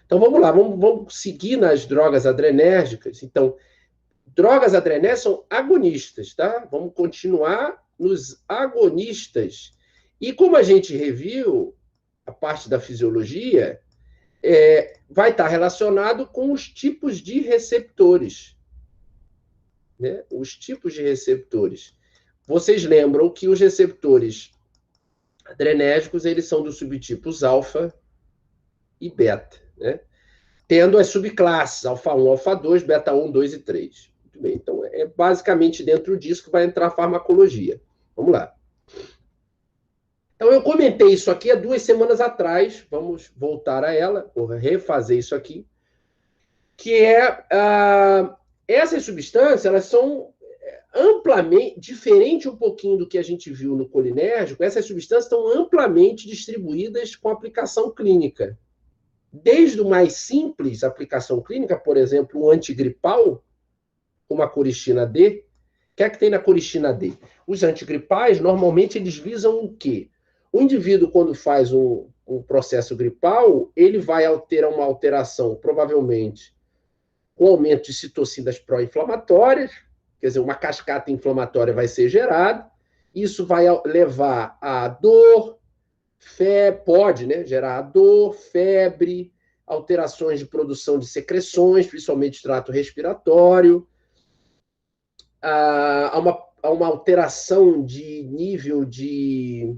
Então, vamos lá, vamos seguir nas drogas adrenérgicas. Então, drogas adrenérgicas são agonistas, tá? Vamos continuar nos agonistas. E como a gente reviu a parte da fisiologia, vai estar relacionado com os tipos de receptores, né? Os tipos de receptores. Vocês lembram que os receptores adrenérgicos, eles são dos subtipos alfa e beta, né? Tendo as subclasses, alfa 1, alfa 2, beta 1, 2 e 3. Muito bem, então é basicamente dentro disso que vai entrar a farmacologia. Vamos lá. Então, eu comentei isso aqui há 2 semanas atrás, vamos voltar a ela, vou refazer isso aqui, que essas substâncias, elas são amplamente, diferente um pouquinho do que a gente viu no colinérgico, essas substâncias estão amplamente distribuídas com aplicação clínica. Desde o mais simples, aplicação clínica, por exemplo, um antigripal, como a coristina D. O que é que tem na coristina D? Os antigripais, normalmente, eles visam o quê? O indivíduo, quando faz um processo gripal, ele vai ter uma alteração, provavelmente, com aumento de citocinas pró-inflamatórias, quer dizer, uma cascata inflamatória vai ser gerada, isso vai levar a dor, pode, né, gerar dor, febre, alterações de produção de secreções, principalmente trato respiratório, a uma alteração de nível de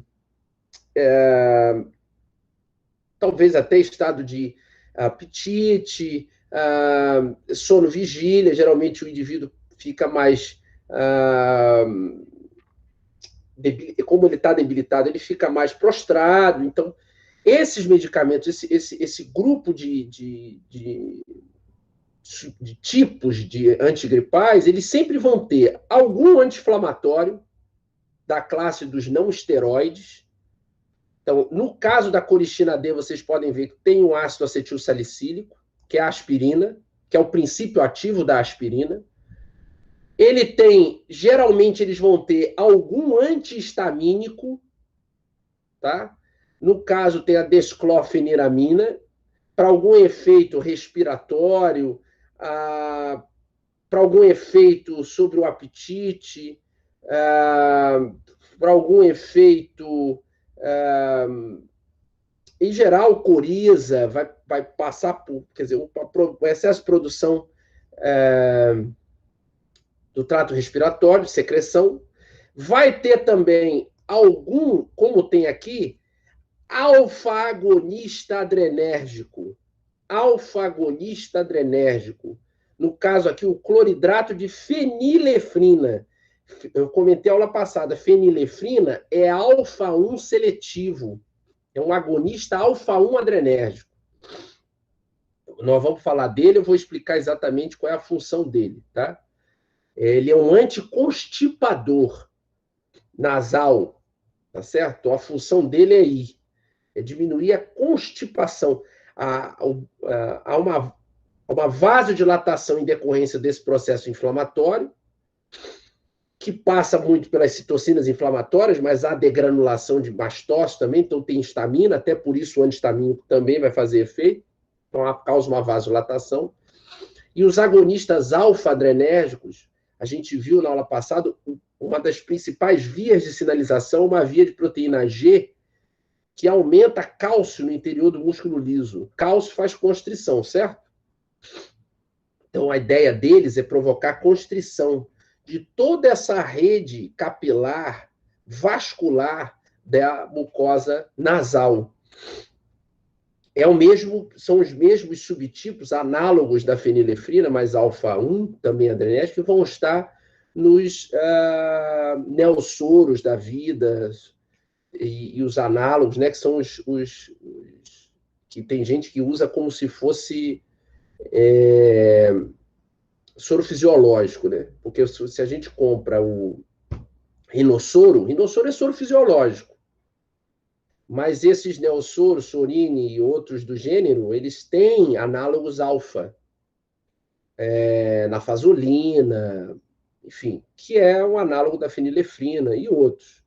talvez até estado de apetite, sono vigília, geralmente o indivíduo fica mais como ele está debilitado, ele fica mais prostrado. Então, esses medicamentos, esse grupo de tipos de antigripais, eles sempre vão ter algum anti-inflamatório da classe dos não esteroides. Então, no caso da coristina D, vocês podem ver que tem um ácido acetilsalicílico, que é a aspirina, que é o princípio ativo da aspirina. Ele tem, geralmente, eles vão ter algum antihistamínico, tá? No caso, tem a desclofeniramina, para algum efeito respiratório, para algum efeito sobre o apetite, para algum efeito, em geral, coriza, vai passar por, quer dizer, o excesso de produção do trato respiratório, secreção. Vai ter também algum, como tem aqui, alfa-agonista adrenérgico. Alfa-agonista adrenérgico. No caso aqui, o cloridrato de fenilefrina. Eu comentei aula passada, fenilefrina é alfa-1 seletivo. É um agonista alfa-1 adrenérgico. Nós vamos falar dele, eu vou explicar exatamente qual é a função dele, tá? Ele é um anticonstipador nasal, tá certo? A função dele é aí, é diminuir a constipação. Há uma vasodilatação em decorrência desse processo inflamatório, que passa muito pelas citocinas inflamatórias, mas há degranulação de mastócitos também, então tem histamina, até por isso o antihistamínico também vai fazer efeito, então causa uma vasodilatação. E os agonistas alfa-adrenérgicos, a gente viu na aula passada, uma das principais vias de sinalização, uma via de proteína G, que aumenta cálcio no interior do músculo liso. Cálcio faz constrição, certo? Então, a ideia deles é provocar constrição de toda essa rede capilar, vascular da mucosa nasal. São os mesmos subtipos análogos da fenilefrina, mas alfa-1, também adrenérgico, que vão estar nos neossoros da vida e os análogos, né, que são os que tem gente que usa como se fosse soro fisiológico, né? Porque se a gente compra o rinossoro é soro fisiológico. Mas esses neossoros, sorine e outros do gênero, eles têm análogos alfa, na fazolina, enfim, que é um análogo da fenilefrina e outros.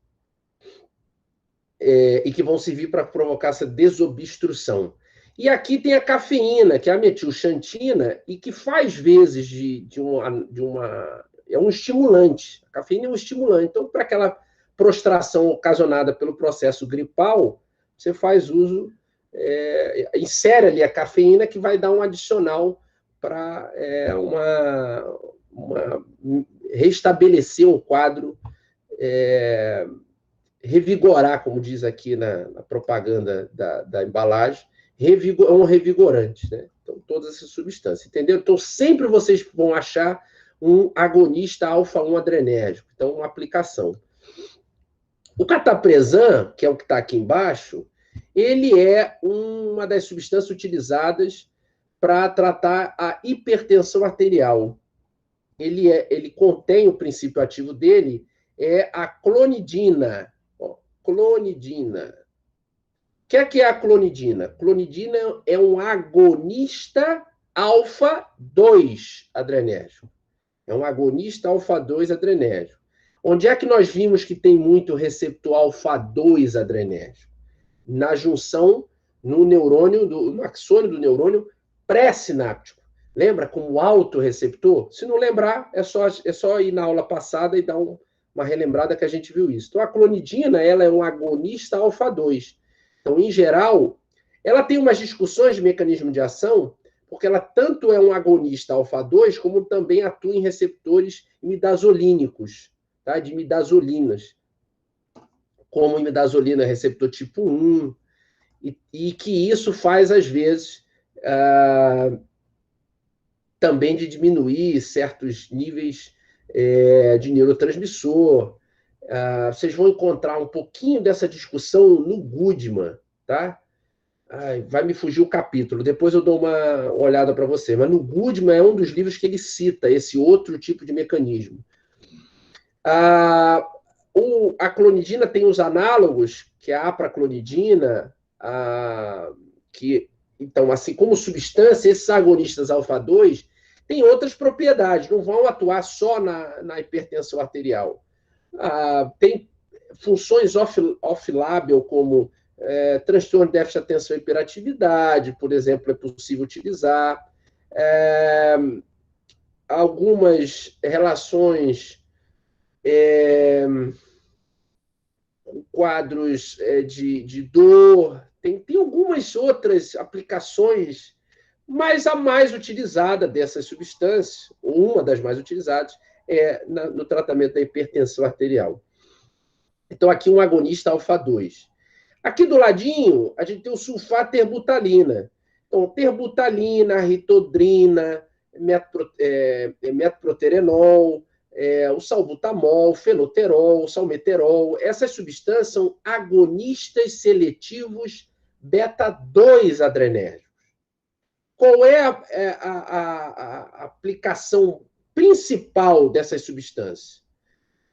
E que vão servir para provocar essa desobstrução. E aqui tem a cafeína, que é a metilxantina, e que faz vezes é um estimulante. A cafeína é um estimulante. Então, para aquela prostração ocasionada pelo processo gripal, você faz uso, insere ali a cafeína, que vai dar um adicional para restabelecer um quadro, revigorar, como diz aqui na propaganda da embalagem, é um revigorante, né? Então, todas essas substâncias, entendeu? Então, sempre vocês vão achar um agonista alfa-1 adrenérgico, então, uma aplicação. O catapresan, que é o que está aqui embaixo, ele é uma das substâncias utilizadas para tratar a hipertensão arterial. Ele contém, o princípio ativo dele é a clonidina. Clonidina. O que é a clonidina? Clonidina é um agonista alfa-2 adrenérgico. É um agonista alfa-2 adrenérgico. Onde é que nós vimos que tem muito receptor alfa-2 adrenérgico? Na junção no neurônio, no axônio do neurônio pré-sináptico. Lembra como autorreceptor? Se não lembrar, é só ir na aula passada e dar uma relembrada que a gente viu isso. Então, a clonidina, ela é um agonista alfa-2. Então, em geral, ela tem umas discussões de mecanismo de ação, porque ela tanto é um agonista alfa-2, como também atua em receptores imidazolínicos, tá? De imidazolinas, como imidazolina receptor tipo 1, e que isso faz, às vezes, também de diminuir certos níveis de neurotransmissor. Vocês vão encontrar um pouquinho dessa discussão no Goodman, tá? Vai me fugir o capítulo, depois eu dou uma olhada para você. Mas no Goodman é um dos livros que ele cita esse outro tipo de mecanismo. A clonidina tem os análogos, que é a apraclonidina, que, então, assim como substância, esses agonistas alfa-2 têm outras propriedades, não vão atuar só na hipertensão arterial. Tem funções off-label, como transtorno de déficit de atenção e hiperatividade, por exemplo, é possível utilizar. Algumas relações quadros de dor, tem algumas outras aplicações, mas a mais utilizada dessas substâncias, ou uma das mais utilizadas, é no tratamento da hipertensão arterial. Então, aqui um agonista alfa-2. Aqui do ladinho, a gente tem o sulfaterbutalina. Então, terbutalina, ritodrina, metoproterenol, o salbutamol, fenoterol, salmeterol. Essas substâncias são agonistas seletivos beta-2 adrenérgicos. Qual é a aplicação principal dessas substâncias?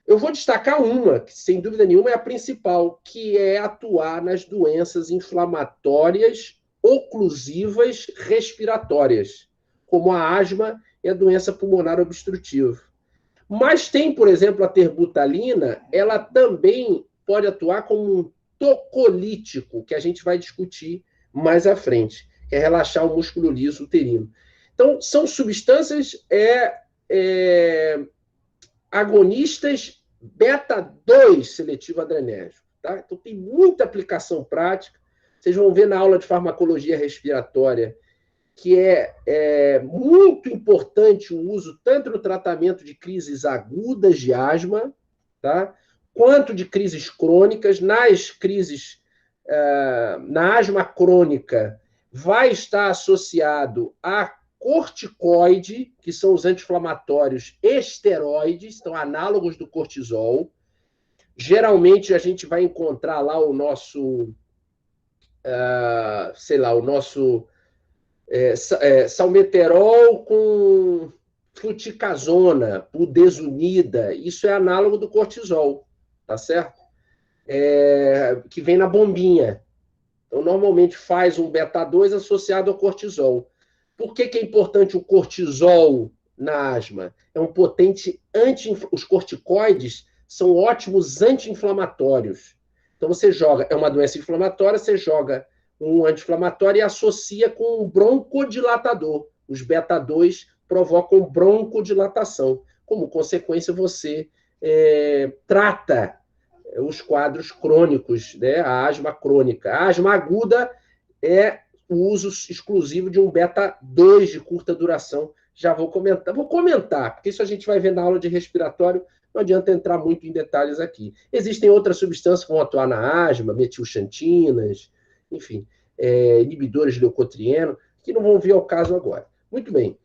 Eu vou destacar uma, que sem dúvida nenhuma é a principal, que é atuar nas doenças inflamatórias oclusivas respiratórias, como a asma e a doença pulmonar obstrutiva. Mas tem, por exemplo, a terbutalina, ela também pode atuar como um tocolítico, que a gente vai discutir mais à frente, que é relaxar o músculo liso uterino. Então, são substâncias agonistas beta-2 seletivo adrenérgico. Tá? Então, tem muita aplicação prática. Vocês vão ver na aula de farmacologia respiratória que é muito importante o uso tanto no tratamento de crises agudas de asma, tá? Quanto de crises crônicas. Nas crises, na asma crônica, vai estar associado a corticoide, que são os anti-inflamatórios esteroides, são análogos do cortisol. Geralmente, a gente vai encontrar lá o nosso, o nosso salmeterol com fluticasona, budesonida. Isso é análogo do cortisol, tá certo? Que vem na bombinha. Então, normalmente faz um beta-2 associado ao cortisol. Por que é importante o cortisol na asma? É um potente os corticoides são ótimos anti-inflamatórios. Então, você joga, é uma doença inflamatória, você joga um anti-inflamatório e associa com um broncodilatador. Os beta-2 provocam broncodilatação. Como consequência, você trata os quadros crônicos, né? A asma crônica. A asma aguda é o uso exclusivo de um beta-2 de curta duração. Já vou comentar, porque isso a gente vai ver na aula de respiratório, não adianta entrar muito em detalhes aqui. Existem outras substâncias que vão atuar na asma, metilxantinas, enfim, inibidores de leucotrieno, que não vão vir ao caso agora. Muito bem.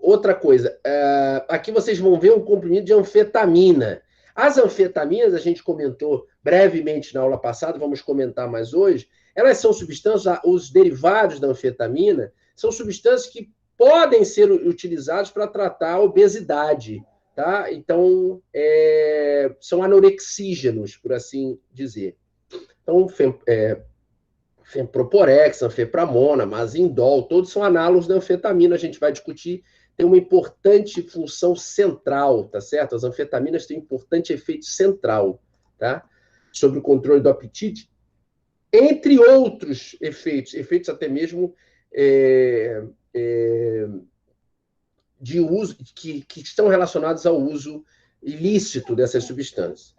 Outra coisa, aqui vocês vão ver um comprimido de anfetamina. As anfetaminas, a gente comentou brevemente na aula passada, vamos comentar mais hoje, elas são substâncias, os derivados da anfetamina, são substâncias que podem ser utilizadas para tratar a obesidade, tá? Então, são anorexígenos, por assim dizer. Então, Femproporex, anfepramona, mazindol, todos são análogos da anfetamina, a gente vai discutir, tem uma importante função central, tá certo? As anfetaminas têm um importante efeito central, tá? Sobre o controle do apetite, entre outros efeitos até mesmo de uso, que estão relacionados ao uso ilícito dessas substâncias.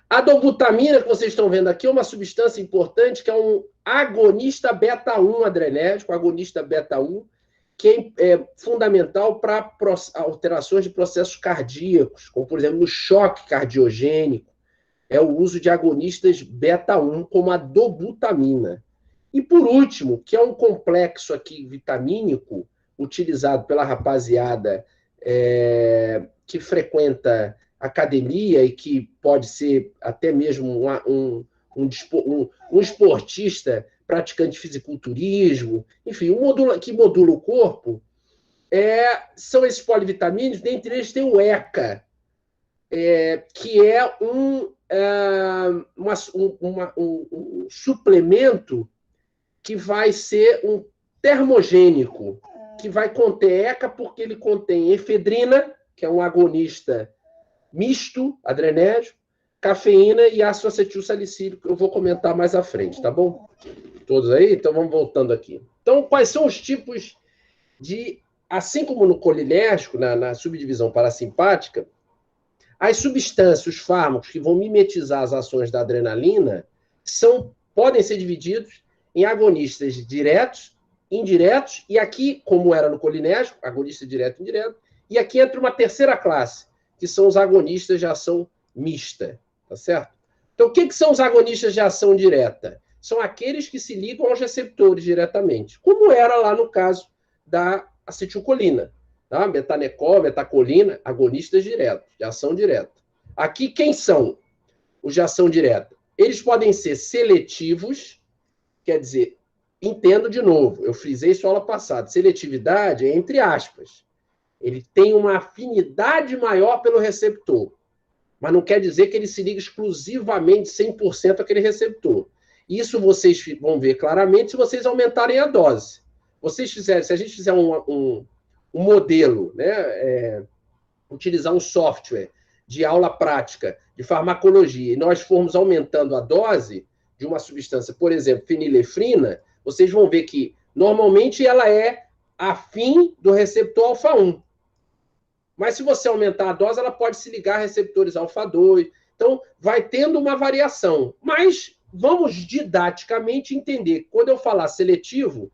A dobutamina, que vocês estão vendo aqui, é uma substância importante, que é um agonista beta-1 adrenérgico, agonista beta-1, que é fundamental para alterações de processos cardíacos, como, por exemplo, no choque cardiogênico, é o uso de agonistas beta-1, como a dobutamina. E, por último, que é um complexo aqui vitamínico, utilizado pela rapaziada que frequenta academia e que pode ser até mesmo um esportista praticante de fisiculturismo, enfim, que modula o corpo, são esses polivitamínicos, dentre eles tem o ECA, que é um suplemento que vai ser um termogênico, que vai conter ECA porque ele contém efedrina, que é um agonista misto, adrenérgico, cafeína e ácido acetil salicílico, eu vou comentar mais à frente, tá bom? Todos aí? Então vamos voltando aqui. Então, quais são os tipos de... Assim como no colinérgico, na subdivisão parasimpática, as substâncias, os fármacos que vão mimetizar as ações da adrenalina podem ser divididos em agonistas diretos, indiretos, e aqui, como era no colinérgico, agonista direto e indireto, e aqui entra uma terceira classe, que são os agonistas de ação mista, tá certo? Então, o que são os agonistas de ação direta? São aqueles que se ligam aos receptores diretamente, como era lá no caso da acetilcolina, tá? Metanecol, metacolina, agonistas diretos, de ação direta. Aqui, quem são os de ação direta? Eles podem ser seletivos, quer dizer, entendo de novo, eu frisei isso na aula passada, seletividade é entre aspas. Ele tem uma afinidade maior pelo receptor, mas não quer dizer que ele se liga exclusivamente 100% àquele receptor. Isso vocês vão ver claramente se vocês aumentarem a dose. Se a gente fizer um modelo, né, utilizar um software de aula prática de farmacologia e nós formos aumentando a dose de uma substância, por exemplo, fenilefrina, vocês vão ver que normalmente ela é afim do receptor alfa-1. Mas se você aumentar a dose, ela pode se ligar a receptores alfa-2. Então, vai tendo uma variação. Mas vamos didaticamente entender. Quando eu falar seletivo,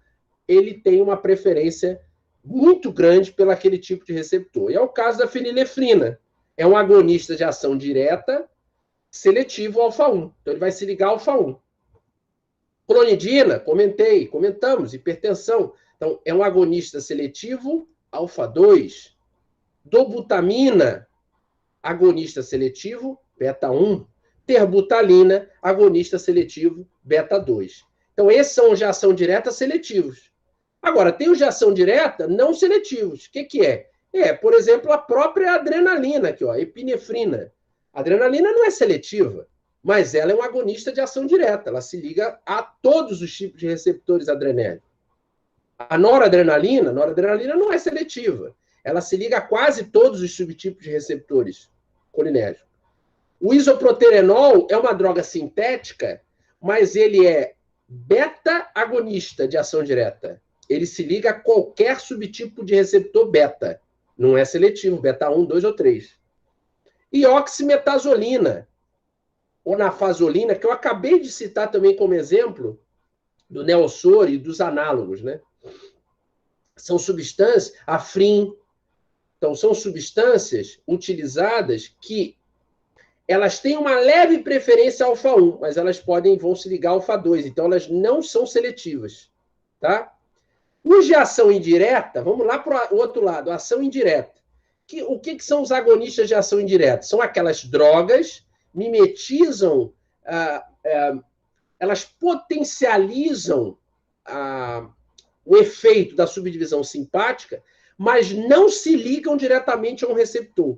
ele tem uma preferência muito grande pelo aquele tipo de receptor. E é o caso da fenilefrina. É um agonista de ação direta seletivo alfa-1. Então, ele vai se ligar ao alfa-1. Clonidina, comentamos, hipertensão. Então, é um agonista seletivo alfa-2. Dobutamina, agonista seletivo, beta-1. Terbutalina, agonista seletivo, beta-2. Então, esses são os de ação direta seletivos. Agora, tem os de ação direta não seletivos. O que é? Por exemplo, a própria adrenalina, aqui, ó, epinefrina. A adrenalina não é seletiva, mas ela é um agonista de ação direta. Ela se liga a todos os tipos de receptores adrenérgicos. A noradrenalina não é seletiva. Ela se liga a quase todos os subtipos de receptores colinérgicos. O isoproterenol é uma droga sintética, mas ele é beta-agonista de ação direta. Ele se liga a qualquer subtipo de receptor beta. Não é seletivo, beta 1, 2 ou 3. E oximetazolina, ou nafazolina, que eu acabei de citar também como exemplo do Neosor e dos análogos, né? São substâncias, Afrin. Então, são substâncias utilizadas que elas têm uma leve preferência alfa-1, mas elas vão se ligar alfa-2, então elas não são seletivas, tá? Os de ação indireta, vamos lá para o outro lado, ação indireta. O que são os agonistas de ação indireta? São aquelas drogas, mimetizam, elas potencializam o efeito da subdivisão simpática, mas não se ligam diretamente a um receptor.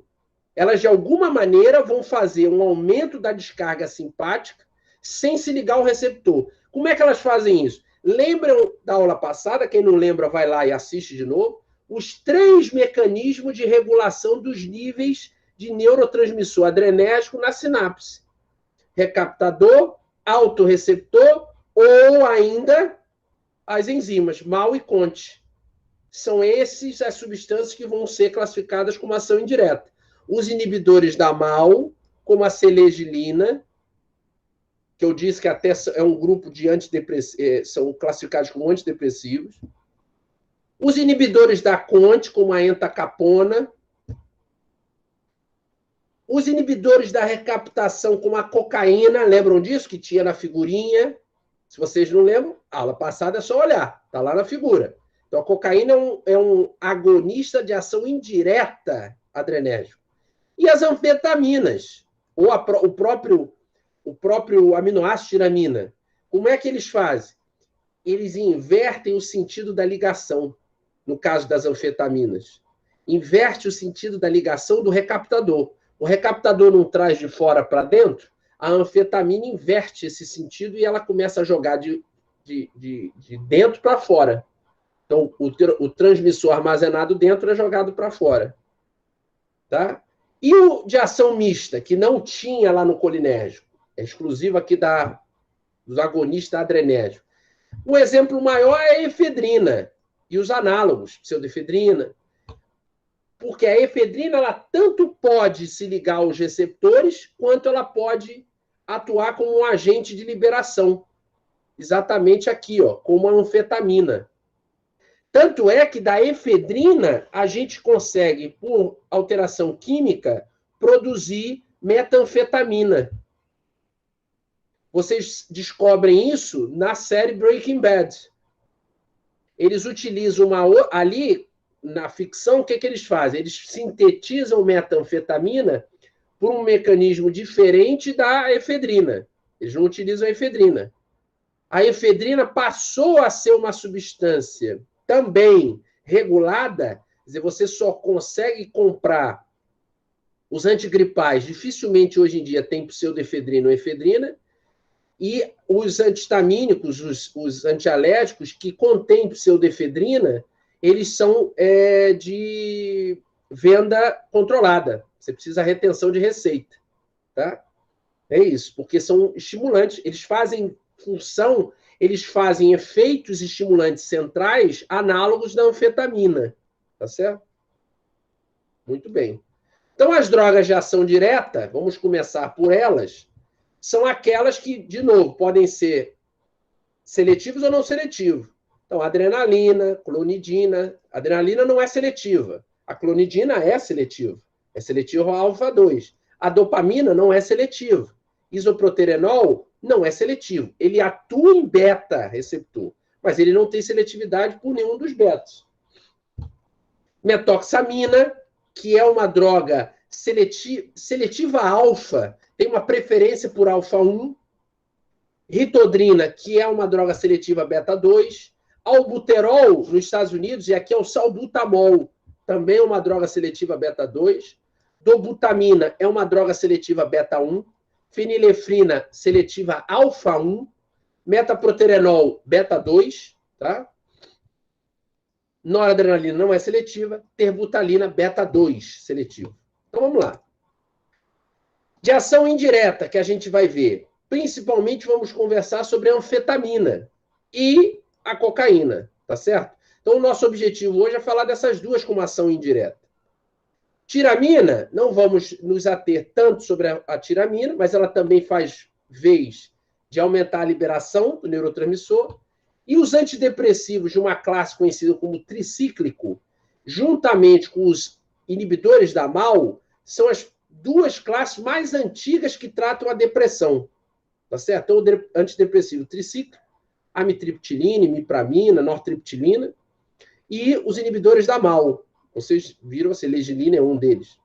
Elas, de alguma maneira, vão fazer um aumento da descarga simpática sem se ligar ao receptor. Como é que elas fazem isso? Lembram da aula passada? Quem não lembra, vai lá e assiste de novo. Os 3 mecanismos de regulação dos níveis de neurotransmissor adrenérgico na sinapse. Recaptador, autorreceptor ou ainda as enzimas, MAO e CONT. São essas as substâncias que vão ser classificadas como ação indireta. Os inibidores da MAO, como a selegilina, que eu disse que até é um grupo de antidepressivos, são classificados como antidepressivos. Os inibidores da CONT, como a entacapona. Os inibidores da recaptação, como a cocaína, lembram disso? Que tinha na figurinha. Se vocês não lembram, a aula passada é só olhar, está lá na figura. Então, a cocaína é um agonista de ação indireta adrenérgico. E as anfetaminas, ou o próprio aminoácido tiramina. Como é que eles fazem? Eles invertem o sentido da ligação, no caso das anfetaminas. Inverte o sentido da ligação do recaptador. O recaptador não traz de fora para dentro, a anfetamina inverte esse sentido e ela começa a jogar de dentro para fora. Então, o transmissor armazenado dentro é jogado para fora. Tá? E o de ação mista, que não tinha lá no colinérgico, é exclusivo aqui dos agonistas adrenérgicos. O exemplo maior é a efedrina e os análogos, pseudoefedrina, porque a efedrina ela tanto pode se ligar aos receptores, quanto ela pode atuar como um agente de liberação. Exatamente aqui, ó, como a anfetamina. Tanto é que da efedrina a gente consegue, por alteração química, produzir metanfetamina. Vocês descobrem isso na série Breaking Bad. Eles utilizam ali, na ficção, o que eles fazem? Eles sintetizam metanfetamina por um mecanismo diferente da efedrina. Eles não utilizam a efedrina. A efedrina passou a ser uma substância também regulada, quer dizer, você só consegue comprar os antigripais, dificilmente hoje em dia tem pseudoefedrina ou efedrina, e os antihistamínicos, os antialérgicos que contêm pseudoefedrina, eles são de venda controlada. Você precisa de retenção de receita. Tá? É isso, porque são estimulantes. Eles fazem função, eles fazem efeitos estimulantes centrais análogos da anfetamina. Tá certo? Muito bem. Então, as drogas de ação direta, vamos começar por elas, são aquelas que, de novo, podem ser seletivas ou não seletivas. Então, adrenalina, clonidina. A adrenalina não é seletiva. A clonidina é seletiva. É seletiva ao alfa-2. A dopamina não é seletiva. Isoproterenol não é seletivo. Ele atua em beta-receptor, mas ele não tem seletividade por nenhum dos betas. Metoxamina, que é uma droga seletiva alfa, tem uma preferência por alfa-1. Ritodrina, que é uma droga seletiva beta-2. Albuterol, nos Estados Unidos, e aqui é o salbutamol, também é uma droga seletiva beta-2. Dobutamina é uma droga seletiva beta-1. Fenilefrina, seletiva alfa-1. Metaproterenol, beta-2. Tá? Noradrenalina não é seletiva. Terbutalina, beta-2, seletivo. Então, vamos lá. De ação indireta, que a gente vai ver. principalmente vamos conversar sobre a anfetamina e a cocaína, tá certo? Então, o nosso objetivo hoje é falar dessas duas com uma ação indireta. Tiramina, não vamos nos ater tanto sobre a tiramina, mas ela também faz vez de aumentar a liberação do neurotransmissor. E os antidepressivos de uma classe conhecida como tricíclico, juntamente com os inibidores da MAO, são as duas classes mais antigas que tratam a depressão. Tá certo? Então, o antidepressivo tricíclico, amitriptilina, imipramina, nortriptilina, e os inibidores da MAO. Vocês viram, a selegilina é um deles.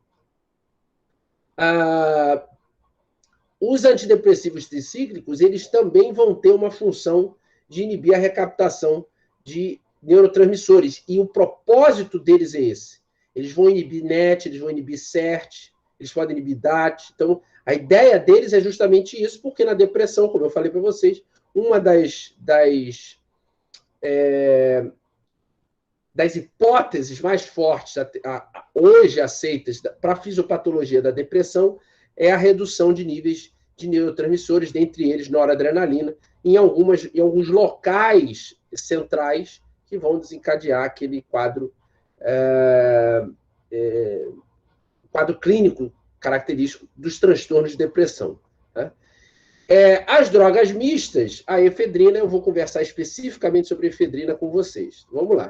Os antidepressivos tricíclicos, eles também vão ter uma função de inibir a recaptação de neurotransmissores. E o propósito deles é esse. Eles vão inibir NET, eles vão inibir SERT, eles podem inibir DAT. Então, a ideia deles é justamente isso, porque na depressão, como eu falei para vocês, uma das hipóteses mais fortes hoje aceitas para a fisiopatologia da depressão é a redução de níveis de neurotransmissores, dentre eles noradrenalina, em alguns locais centrais que vão desencadear aquele quadro clínico característico dos transtornos de depressão. Tá? As drogas mistas, a efedrina, eu vou conversar especificamente sobre a efedrina com vocês. Vamos lá.